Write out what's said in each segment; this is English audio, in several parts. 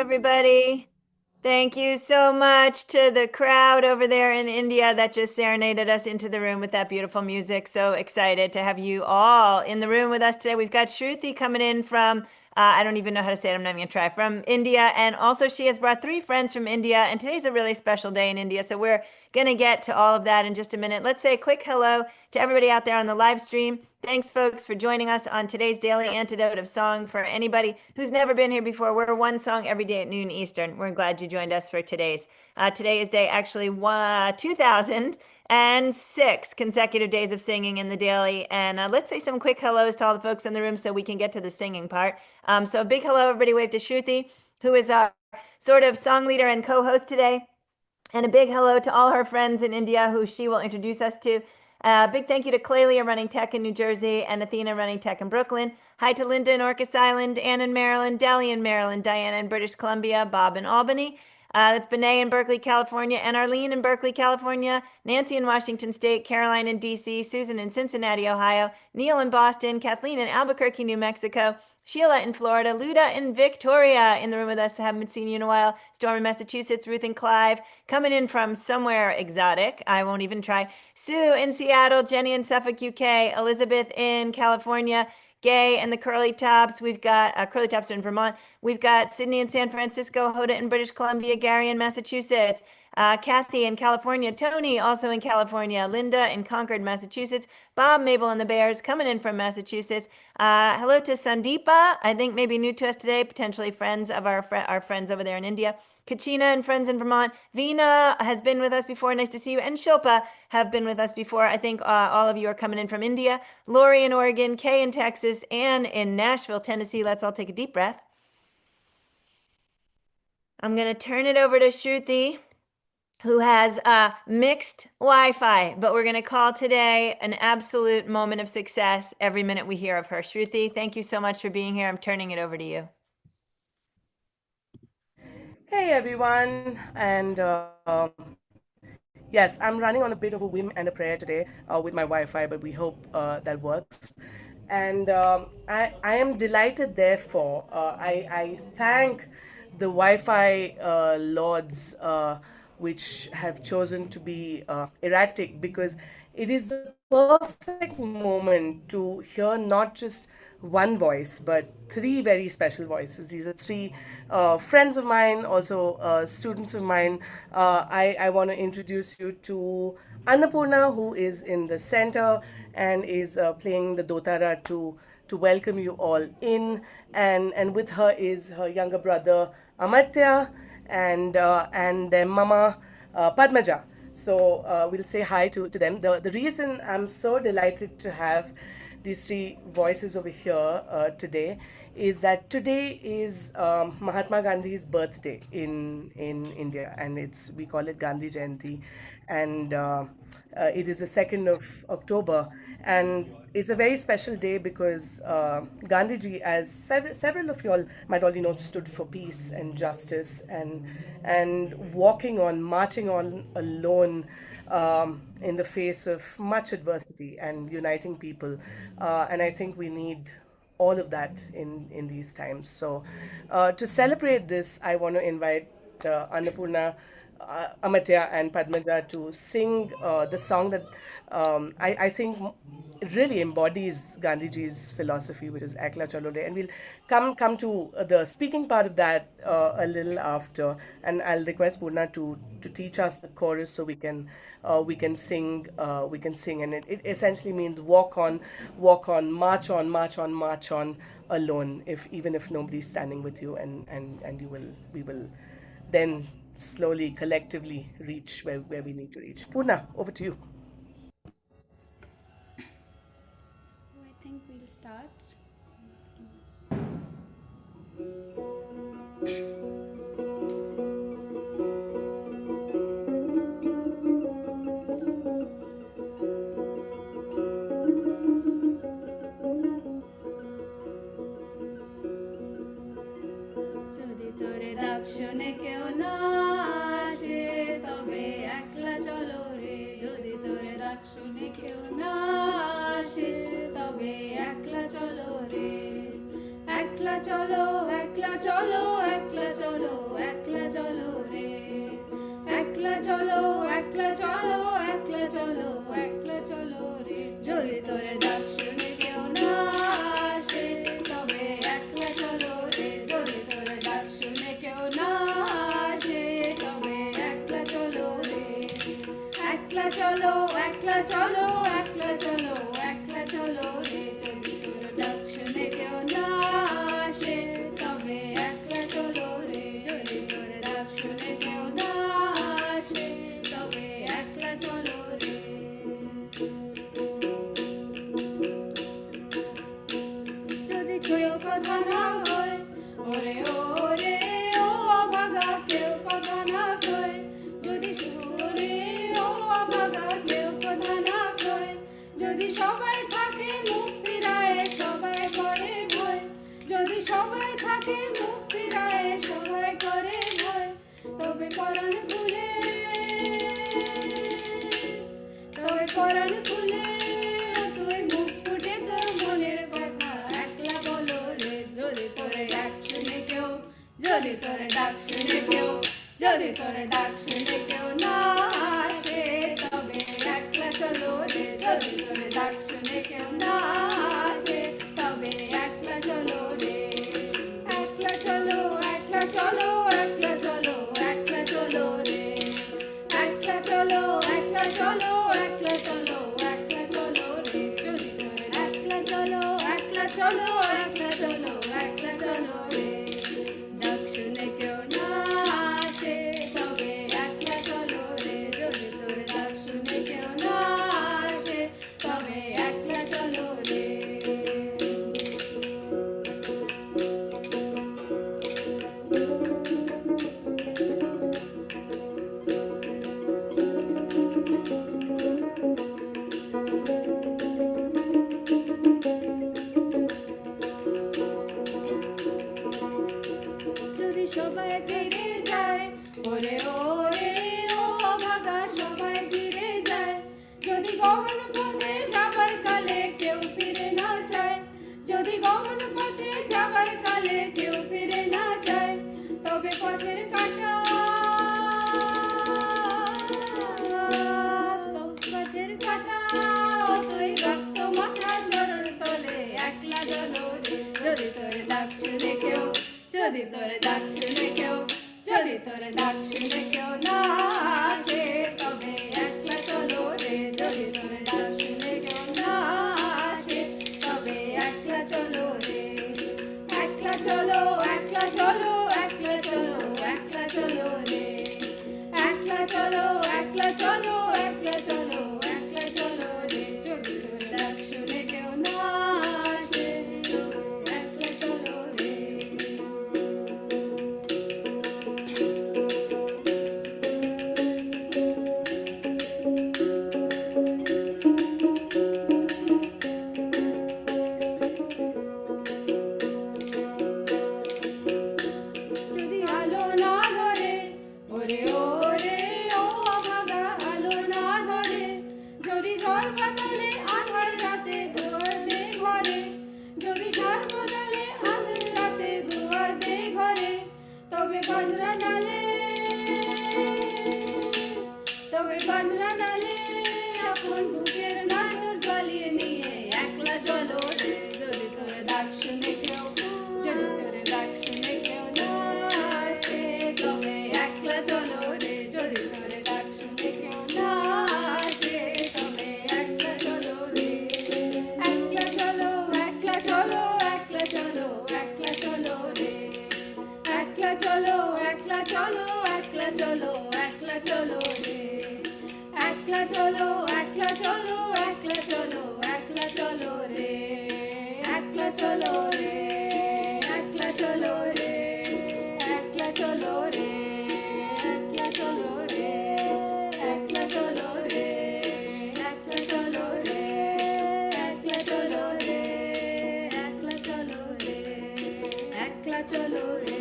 everybody. Thank you so much to the crowd over there in India that just serenaded us into the room with that beautiful music. So excited to have you all in the room with us today. We've got Shruthi coming in from, I don't even know how to say it, I'm not even gonna try, from India. And also she has brought 3 friends from India. And today's a really special day in India. So we're gonna get to all of that in just a minute. Let's say a quick hello to everybody out there on the live stream. Thanks, folks, for joining us on today's Daily Antidote of Song. For anybody who's never been here before, we're one song every day at noon Eastern. We're glad you joined us for today's. Today is day actually 2006 consecutive days of singing in the daily. And let's say some quick hellos to all the folks in the room so we can get to the singing part. So a big hello, everybody. Wave to Shruthi, who is our sort of song leader and co-host today. And a big hello to all her friends in India who she will introduce us to. Big thank you to Clelia running tech in New Jersey and Athena running tech in Brooklyn. Hi to Linda in Orcas Island, Ann in Maryland, Deli in Maryland, Diana in British Columbia, Bob in Albany. That's Benet in Berkeley, California, and Arlene in Berkeley, California, Nancy in Washington State, Caroline in DC, Susan in Cincinnati, Ohio, Neil in Boston, Kathleen in Albuquerque, New Mexico, Sheila in Florida, Luda in Victoria in the room with us. Haven't seen you in a while. Storm in Massachusetts, Ruth and Clive coming in from somewhere exotic. I won't even try. Sue in Seattle, Jenny in Suffolk, UK, Elizabeth in California, Gay and the Curly Tops. We've got Curly Tops are in Vermont. We've got Sydney in San Francisco, Hoda in British Columbia, Gary in Massachusetts. Kathy in California, Tony also in California, Linda in Concord, Massachusetts, Bob, Mabel, and the Bears coming in from Massachusetts. Hello to Sandeepa, I think maybe new to us today, potentially friends of our friends over there in India. Kachina and friends in Vermont. Veena has been with us before. Nice to see you. And Shilpa have been with us before. I think all of you are coming in from India. Lori in Oregon, Kay in Texas, Ann in Nashville, Tennessee. Let's all take a deep breath. I'm going to turn it over to Shruthi, who has mixed Wi-Fi, but we're going to call today an absolute moment of success every minute we hear of her. Shruthi, thank you so much for being here. I'm turning it over to you. Hey everyone, and yes, I'm running on a bit of a whim and a prayer today with my Wi-Fi, but we hope that works. And I am delighted, therefore. I thank the Wi-Fi lords which have chosen to be erratic because it is the perfect moment to hear not just one voice, but 3 very special voices. These are 3 friends of mine, also students of mine. I want to introduce you to Annopoorna, who is in the center and is playing the dotara to welcome you all in. And with her is her younger brother Amartya and their mama Padmaja. So we'll say hi to them. The reason I'm so delighted to have these 3 voices over here today is that today is Mahatma Gandhi's birthday in India, and we call it Gandhi Jayanti, and it is the 2nd of October, and it's a very special day because Gandhiji, as several of you all might already know, stood for peace and justice and walking on, marching on alone in the face of much adversity and uniting people. And I think we need all of that in these times. So, to celebrate this, I want to invite Annapurna, Amartya, and Padmaja to sing the song that I think really embodies Gandhiji's philosophy, which is Ekla Cholo Re. And we'll come to the speaking part of that a little after. And I'll request Purna to teach us the chorus so we can sing, and it essentially means walk on, march on, march on, march on alone. If even if nobody's standing with you, and we will then slowly, collectively reach where we need to reach. Purna, over to you. So I think we'll start. যদি তোরে দাক্ষিণে কেউ না আসে তবে একলা চলো রে যদি তোরে দাক্ষিণে কেউ না আসে তবে একলা চলো রে একলা চলো একলা চলো একলা চলো চলো একলা চলো একলা চলো একলা চলো রে যদি তোরে ডাক শুনে কেউ না আসে তবে একলা চলো রে যদি তোরে ডাক শুনে কেউ না আসে তবে একলা চলো রে একলা চলো একলা চলো একলা চলো একলা চলো রে যদি তোরে ডাক শুনে কেউ না আসে তবে একলা চলো রে যদি তোরে ডাক শুনে কেউ না আসে তবে একলা চলো রে যদি কেউ কথা না কয় ওরে ওরে ও অভাগা কেউ কথা না কয় যদি ওরে ও অভাগা কেউ কথা না কয় যদি সবাই থাকে মুখ ফিরায়ে সবাই করে ভয় যদি সবাই থাকে মুখ ফিরায়ে সবাই করে ভয় তবে পরাণ খুলে তবে পরাণ খুলে তুই মুখ ফুটে তোর মনের কথা একলা বলো রে যদি তোরে ডাক শুনে কেউ যদি তোরে ডাক শুনে কেউ যদি তোরে ডাক শুনে কেউ না আসে তবে একলা চলো রে যদি তোরে ডাক শুনে কেউ না আসে তবে একলা চলো রে একলা চলো একলা চলো একলা চলো একলা চলো রে একলা চলো একলা চলো একলা চলো একলা চলো রে যদি তোরে একলা চলো একলা চলো একলা চলো একলা চলো রে ডাক শুনে কেউ না আসে তবে একলা চলো রে যদি তোরে ডাক শুনে কেউ না আসে তবে একলা চলো রে যদি সবাই ফিরে যায় ওরে ওরে ও অভাগা সবাই ফিরে যায় যদি গগন পথে যাবার কালে কেউ ফিরে না যায় যদি গগন পথে যাবার কালে কেউ ফিরে না যায় তবে পথের কাটা পথের কাটা তুই রক্ত মাথা চরণ তলে একলা চলো রে যদি তোরে ডাক শুনে কেউ যদি তোরে ডাক শুনে কেউ যদি তোরে ডাক শুনে কেউ না আসে তবে একলা চলো রে যদি তোরে ডাক শুনে কেউ না আসে তবে একলা চলো রে একলা চলো একলা চলো একলা চলো একলা চলো রে একলা চলো একলা চলো একলা চলো একলা চলো রে যদি তোরে ডাক শুনে কেউ না আসে তবে একলা চলো রে যদি আলো না ধরে ওরে ওরে ও অভাগা আলো না ধরে যদি ঝড় বদলে আধার রাতে দুয়ার দে ঘরে যদি ঝড় বদলে আধার রাতে দুয়ার দে ঘরে তবে বাজরা ডালে তবে বাজরা ডালে আপন বুকের নজর জ্বালিয়ে নিয়ে একলা চলো রে যদি তোরে ডাক শুনে কেউ যদি তোরে ডাক শুনে কেউ না আসে তবে একলা চলো রে যদি তোরে ডাক শুনে কেউ না আসে তবে একলা চলো রে একলা চলো একলা চলো একলা চলো একলা চলো রে একলা চলো একলা চলো একলা চলো একলা চলো রে একলা চলো একলা চলো একলা চলো একলা চলো রে একলা চলো রে একলা চলো রে একলা চলো রে একলা চলো রে একলা চলো রে একলা চলো রে একলা চলো রে একলা চলো রে একলা চলো রে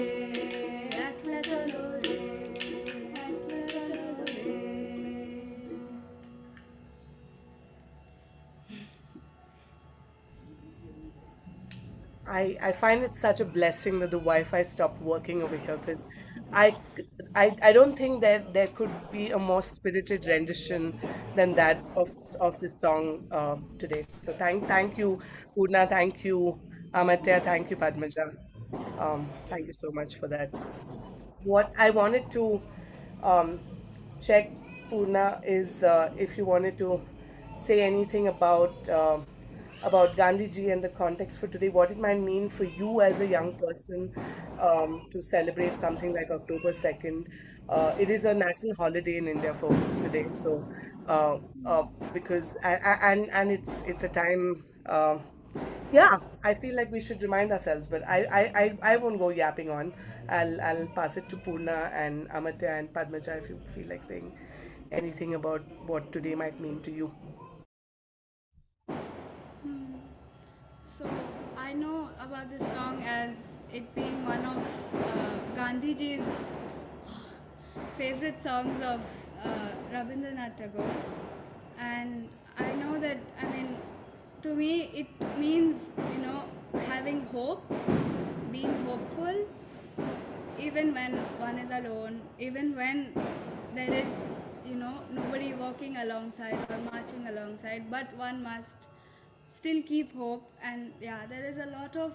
একলা চলো রে একলা চলো রে I find it such a blessing that the Wi-Fi stopped working over here because I I don't think that there could be a more spirited rendition than that of this song today. So thank you, Purna, thank you, Amartya, thank you, Padmaja. Thank you so much for that. What I wanted to um, check, Purna, is if you wanted to say anything about Gandhi ji and the context for today, what it might mean for you as a young person to celebrate something like October 2nd. It is a national holiday in India, folks, today. So, uh, because and it's a time. Yeah, I feel like we should remind ourselves, but I won't go yapping on. I'll pass it to Purna and Amartya and Padmaja if you feel like saying anything about what today might mean to you. So I know about this song as it being one of Gandhiji's favorite songs of Rabindranath Tagore, and I know that, I mean, to me it means, having hope, being hopeful, even when one is alone, even when there is, nobody walking alongside or marching alongside, but one must still keep hope. And yeah, there is a lot of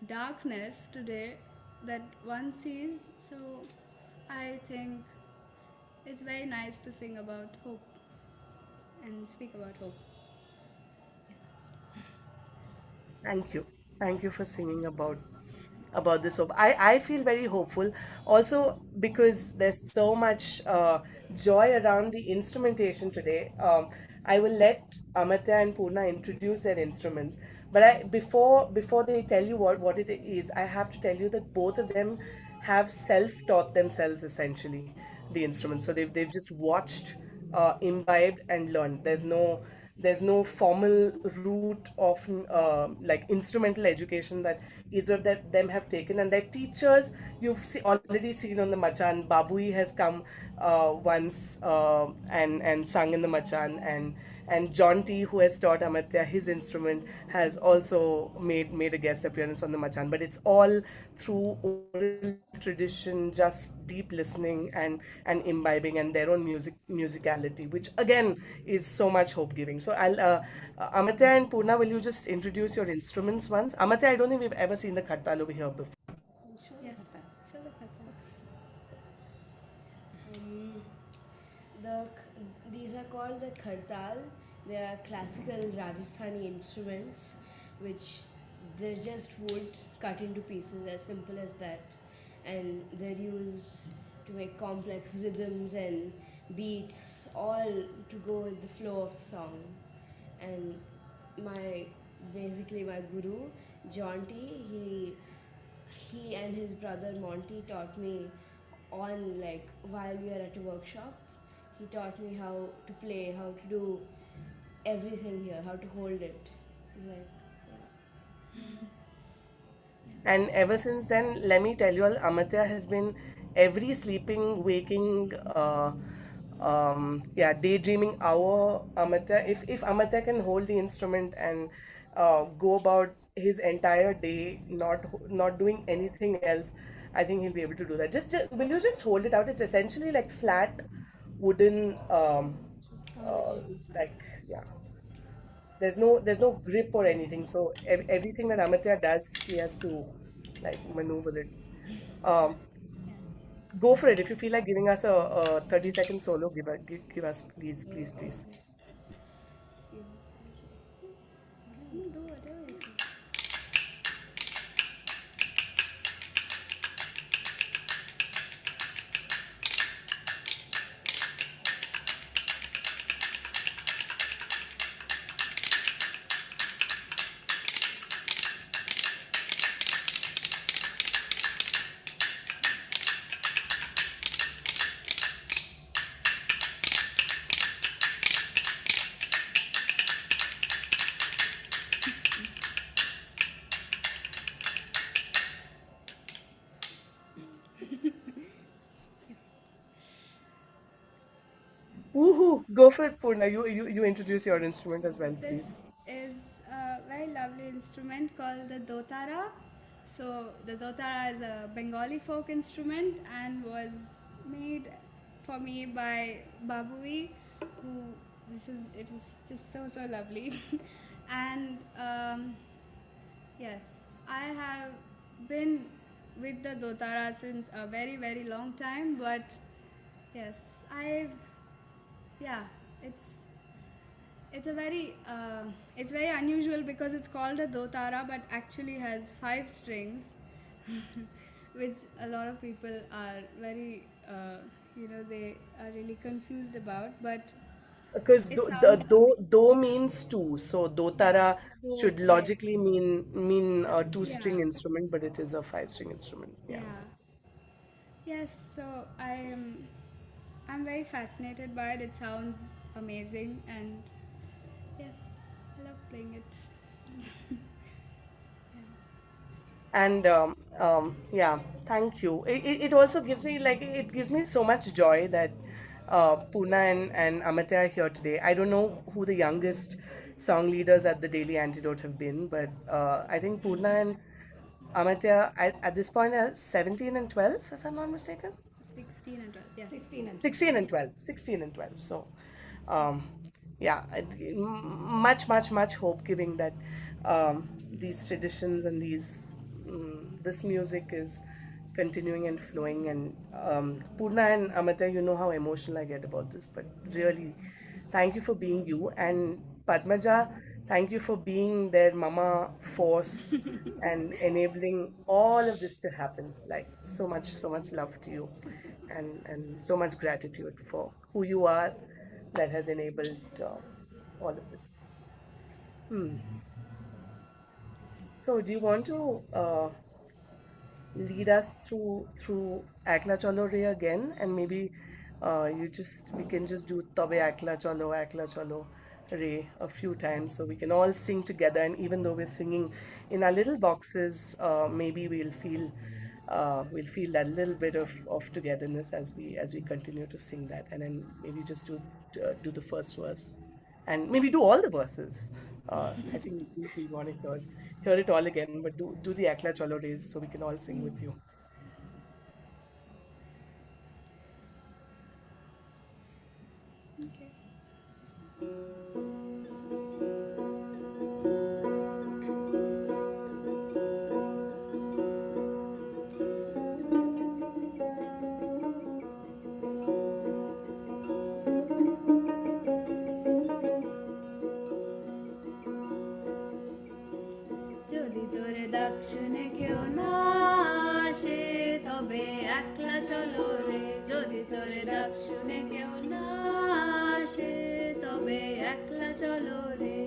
darkness today that one sees, so I think it's very nice to sing about hope and speak about hope. Thank you. Thank you for singing about this hope. I feel very hopeful also because there's so much joy around the instrumentation today. I will let Amartya and Purna introduce their instruments. But before they tell you what it is, I have to tell you that both of them have self-taught themselves essentially the instruments. So they've just watched, imbibed and learned. There's no formal route of like instrumental education that either of them have taken, and their teachers already seen on the machan. Babui has come once and sung in the machan, and John T, who has taught Amartya his instrument, has also made a guest appearance on the machan. But it's all through oral tradition, just deep listening and imbibing, and their own musicality, which again is so much hope giving. So Amartya and Purna, will you just introduce your instruments once? Amartya, I don't think we've ever seen the khartal over here before. Yes, show the kata. Um, these are called the khartal. They are classical Rajasthani instruments, which they're just wood cut into pieces, as simple as that, and they're used to make complex rhythms and beats, all to go with the flow of the song. And my basically my guru John T, he and his brother Monty taught me on, like, while we are at a workshop. He taught me how to play, how to do everything here, how to hold it. Like, And ever since then, let me tell you all, Amartya has been every sleeping, waking, yeah, daydreaming hour. Amartya, if Amartya can hold the instrument and go about his entire day not doing anything else, I think he'll be able to do that. Just will you just hold it out? It's essentially like flat wooden, like, yeah. There's no grip or anything. So everything that Amartya does, he has to like maneuver it. Um, go for it. If you feel like giving us a 30-second solo, give us, please, please, please. Do whatever you think. Woohoo! Go for it, Purna. You introduce your instrument as well, please. This is a very lovely instrument called the dotara. So the dotara is a Bengali folk instrument and was made for me by Babui, who it was just so lovely, and yes, I have been with the dotara since a very long time, but yes, yeah, it's it's a it's very unusual because it's called a dotara, but actually has 5 strings, which a lot of people are very, they are really confused about. But Because it sounds do means two, so dotara so should right. logically mean a Yeah, two-string instrument, but it is a five-string instrument. Yeah. yeah. Yes, so I'm very fascinated by it. It sounds amazing, and yes, I love playing it. And yeah, thank you. It also gives me it gives me so much joy that Puna and Amartya are here today. I don't know who the youngest song leaders at the Daily Antidote have been, but I think Puna and Amartya at this point are 17 and 12, if I'm not mistaken. 16 and 12, yes. 16 and 12, 16 and 12. So um, yeah, much hope giving that these traditions and this music is continuing and flowing. And Purna and Amartya, you know how emotional I get about this, but really thank you for being you. And Padmaja, thank you for being their mama force and enabling all of this to happen. Like so much love to you, and so much gratitude for who you are that has enabled all of this. Hmm. So, do you want to lead us through Ekla Cholo Re again, and maybe we can just do Tobe Ekla Cholo Re a few times, so we can all sing together. And even though we're singing in our little boxes, maybe we'll feel that little bit of togetherness as we continue to sing that, and then maybe just do the first verse, and maybe do all the verses. I think we want to hear it all again, but do the Ekla Cholo days so we can all sing with you. Okay. যদি তোরে দক্ষিণে কেউ না আসে তবে একলা চলো রে যদি তোরে দক্ষিণে কেউ না আসে তবে একলা চলো রে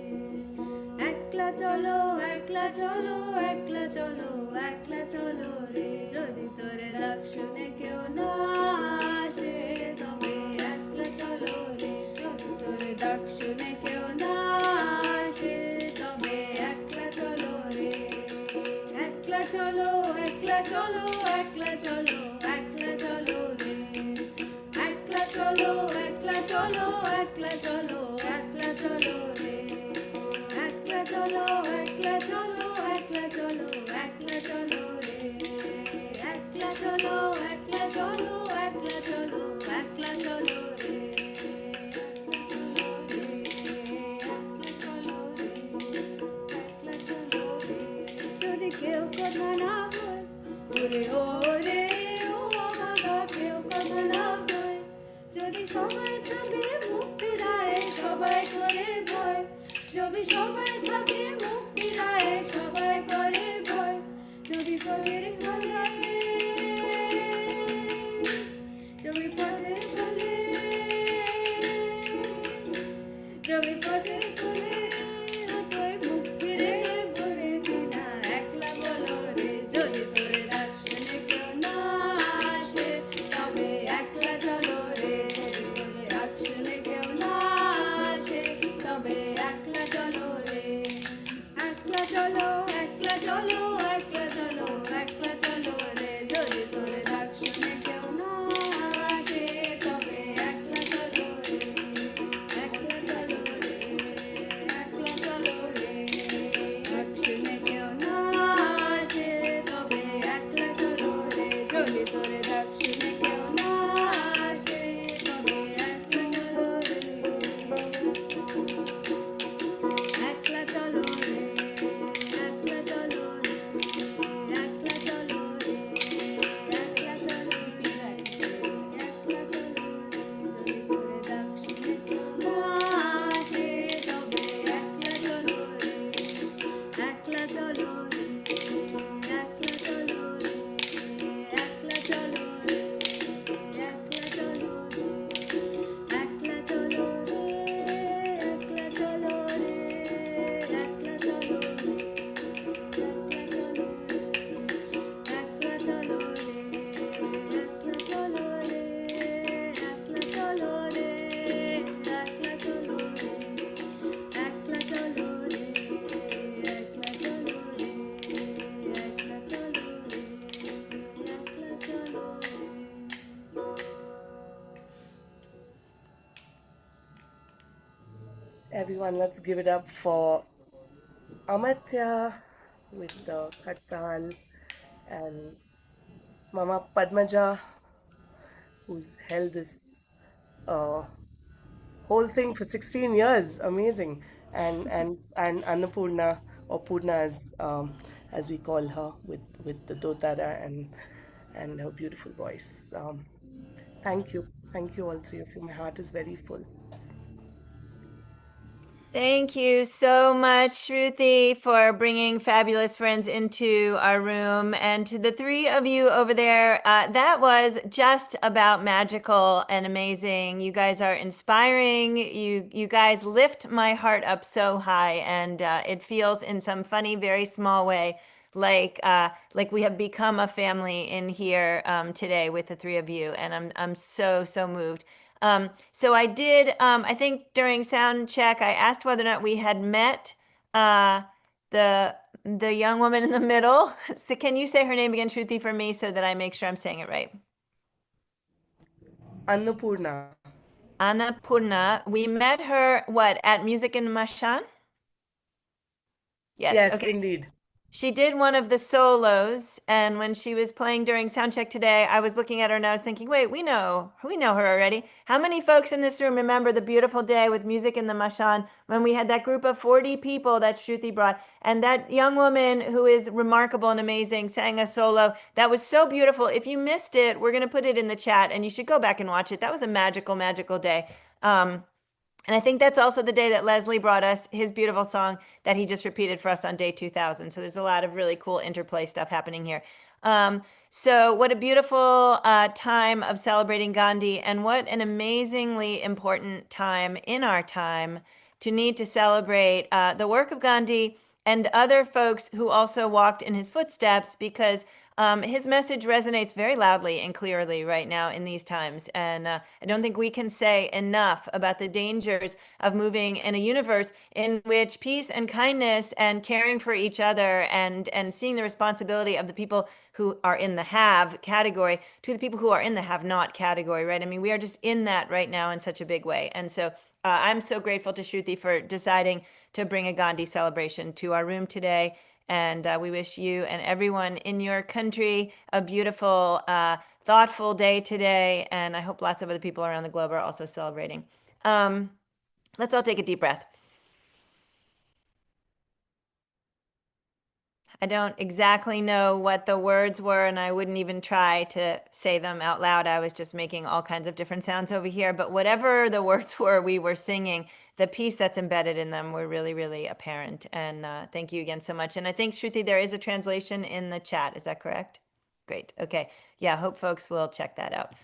একলা চলো একলা চলো একলা চলো একলা চলো রে যদি তোরে দক্ষিণে কেউ না আসে তবে একলা চলো রে যদি তোরে দক্ষিণে কেউ না আসে তবে একলা চলো রে একলা চলো একলা চলো একলা চলো একলা চলো রে একলা চলো একলা চলো একলা চলো একলা চলো রে একলা চলো একলা চলো একলা চলো একলা চলো রে একলা চলো একলা চলো একলা চলো একলা চলো রে যদি কেউ কথা না বল ওরে ওরে ও অভাগা কেউ কথা না বল যদি সবাই থাকে মুখ ফিরায় সবাই করে ভয় যদি সবাই থাকে মুখ ফিরায় সবাই করে ভয় যদি ফলের ফলে যদি পথের ফলে যদি পথের ফলে তুই মুখ ফিরে বলে না একলা বলো রে যদি তোরে দর্শনে কেউ না আসে তবে একলা চলো রে যদি তোরে দর্শনে কেউ না আসে তবে একলা চলো রে একলা চলো একলা চলো একলা চলো একলা চলো রে Everyone, let's give it up for Amartya with the Katal and Mama Padmaja, who's held this uh, whole thing for 16 years. Amazing. And Annopoorna, or Purna as we call her, with the dotara and her beautiful voice. Thank you, all three of you. My heart is very full. Thank you so much, Shruthi, for bringing fabulous friends into our room. And to the three of you over there, that was just about magical and amazing. You guys are inspiring. You guys lift my heart up so high, and it feels in some funny, very small way like we have become a family in here today with the three of you. And I'm so moved. So I did, I think during sound check, I asked whether or not we had met uh, the the young woman in the middle. So can you say her name again, Shruti, for me so that I make sure I'm saying it right? Annapurna. Annapurna. We met her, what, at Music in the Mashan? Yes, Yes, okay. indeed. She did one of the solos, and when she was playing during soundcheck today, I was looking at her and I was thinking, wait, we know her already. How many folks in this room remember the beautiful day with Music in the Mashan when we had that group of 40 people that Shruti brought, and that young woman who is remarkable and amazing sang a solo that was so beautiful. If you missed it, we're going to put it in the chat and you should go back and watch it. That was a magical day. And I think that's also the day that Leslie brought us his beautiful song that he just repeated for us on day 2000. So there's a lot of really cool interplay stuff happening here. So what a beautiful time of celebrating Gandhi, and what an amazingly important time in our time to need to celebrate the work of Gandhi and other folks who also walked in his footsteps, because his message resonates very loudly and clearly right now in these times. And I don't think we can say enough about the dangers of moving in a universe in which peace and kindness and caring for each other and seeing the responsibility of the people who are in the have category to the people who are in the have not category, right? I mean, we are just in that right now in such a big way. And so I'm so grateful to Shruti for deciding to bring a Gandhi celebration to our room today. And we wish you and everyone in your country a beautiful, thoughtful day today. And I hope lots of other people around the globe are also celebrating. Let's all take a deep breath. I don't exactly know what the words were, and I wouldn't even try to say them out loud. I was just making all kinds of different sounds over here. But whatever the words were we were singing, the piece that's embedded in them were really, really apparent. And thank you again so much. And I think, Shruti, there is a translation in the chat. Is that correct? Great. Okay. Yeah, hope folks will check that out.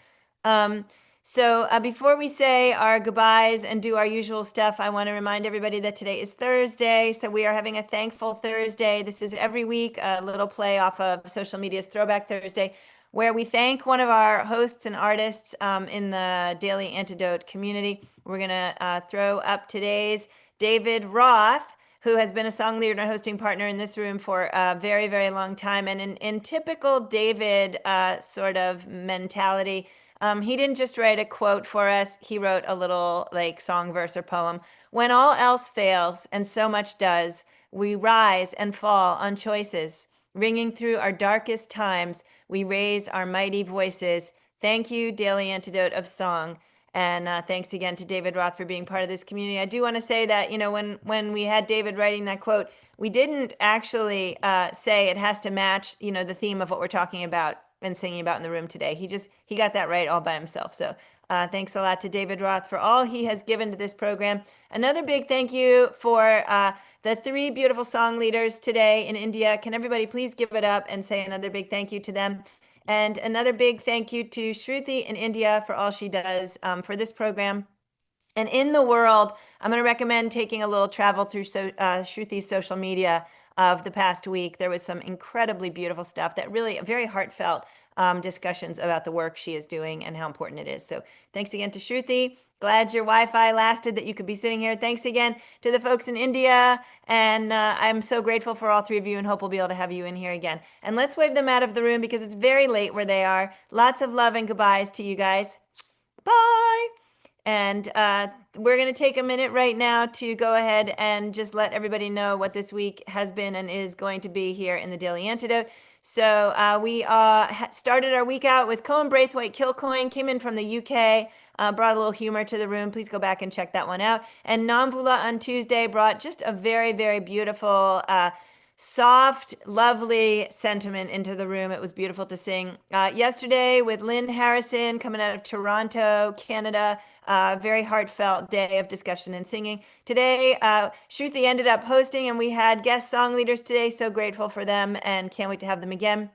So before we say our goodbyes and do our usual stuff, I want to remind everybody that today is Thursday. So we are having a Thankful Thursday. This is every week a little play off of social media's Throwback Thursday, where we thank one of our hosts and artists in the Daily Antidote community. We're going to throw up today's David Roth, who has been a song leader and a hosting partner in this room for a very, very long time. And in typical David sort of mentality, he didn't just write a quote for us, he wrote a little like song, verse, or poem. When all else fails, and so much does, we rise and fall on choices. Ringing through our darkest times, we raise our mighty voices. Thank you, Daily Antidote of Song. And thanks again to David Roth for being part of this community. I do want to say that, you know, when we had David writing that quote, we didn't actually say it has to match, you know, the theme of what we're talking about and singing about in the room today. He got that right all by himself. So thanks a lot to David Roth for all he has given to this program. Another big thank you for the three beautiful song leaders today in India. Can everybody please give it up and say another big thank you to them? And another big thank you to Shruthi in India for all she does for this program. And in the world, I'm going to recommend taking a little travel through Shruthi's social media of the past week. There was some incredibly beautiful stuff that really very heartfelt discussions about the work she is doing and how important it is. So thanks again to Shruthi. Glad your Wi-Fi lasted, that you could be sitting here. Thanks again to the folks in India. And I'm so grateful for all three of you and hope we'll be able to have you in here again. And let's wave them out of the room because it's very late where they are. Lots of love and goodbyes to you guys. Bye. And we're going to take a minute right now to go ahead and just let everybody know what this week has been and is going to be here in the Daily Antidote. So we started our week out with Cohen Braithwaite Kilcoyne, came in from the UK, brought a little humor to the room. Please go back and check that one out. And Namvula on Tuesday brought just a very, very beautiful, soft, lovely sentiment into the room. It was beautiful to sing. Yesterday with Lynn Harrison coming out of Toronto, Canada, very heartfelt day of discussion and singing. Today, Shruthi ended up hosting, and we had guest song leaders today. So grateful for them and can't wait to have them again.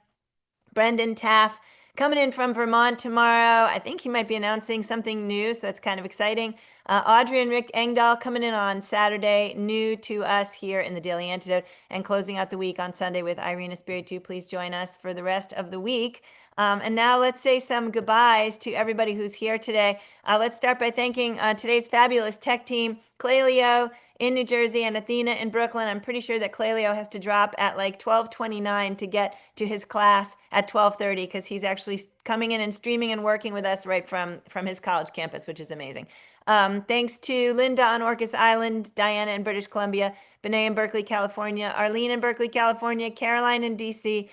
Brendan Taff coming in from Vermont tomorrow. I think he might be announcing something new, so that's kind of exciting. Audrey and Rick Engdahl coming in on Saturday, new to us here in the Daily Antidote, and closing out the week on Sunday with Irene Espiritu. Please join us for the rest of the week. And now let's say some goodbyes to everybody who's here today. Let's start by thanking today's fabulous tech team, Clelio in New Jersey and Athena in Brooklyn. I'm pretty sure that Clelio has to drop at like 12:29 to get to his class at 12:30 because he's actually coming in and streaming and working with us right from his college campus, which is amazing. Thanks to Linda on Orcas Island, Diana in British Columbia, Benet in Berkeley, California, Arlene in Berkeley, California, Caroline in DC,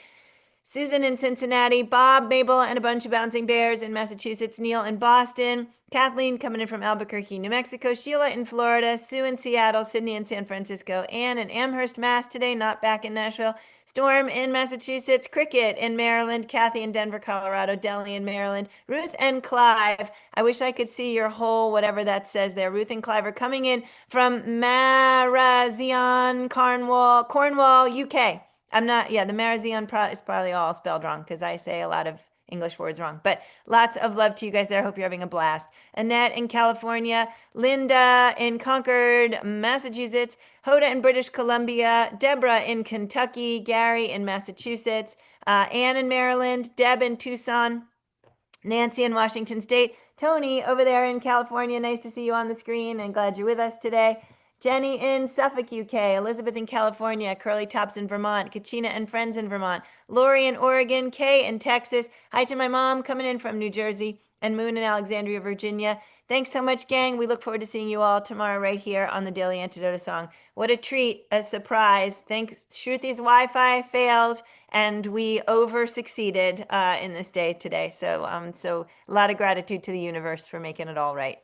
Susan in Cincinnati, Bob, Mabel, and a bunch of bouncing bears in Massachusetts, Neil in Boston, Kathleen coming in from Albuquerque, New Mexico, Sheila in Florida, Sue in Seattle, Sydney in San Francisco, Anne in Amherst, Mass. Today, not back in Nashville, Storm in Massachusetts, Cricket in Maryland, Kathy in Denver, Colorado, Delhi in Maryland, Ruth and Clive. I wish I could see your whole whatever that says there. Ruth and Clive are coming in from Marazion, Cornwall, UK. The Marazion is probably all spelled wrong because I say a lot of English words wrong. But lots of love to you guys there. I hope you're having a blast. Annette in California, Linda in Concord, Massachusetts, Hoda in British Columbia, Deborah in Kentucky, Gary in Massachusetts, Anne in Maryland, Deb in Tucson, Nancy in Washington State, Tony over there in California. Nice to see you on the screen and glad you're with us today. Jenny in Suffolk, UK, Elizabeth in California, Curly Tops in Vermont, Kachina and friends in Vermont, Lori in Oregon, Kay in Texas. Hi to my mom coming in from New Jersey, and Moon in Alexandria, Virginia. Thanks so much, gang. We look forward to seeing you all tomorrow right here on the Daily Antidote song. What a treat, a surprise. Thanks. Shruthi's Wi-Fi failed, and we over succeeded in this day today. So a lot of gratitude to the universe for making it all right.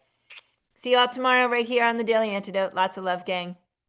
See you all tomorrow right here on the Daily Antidote. Lots of love, gang.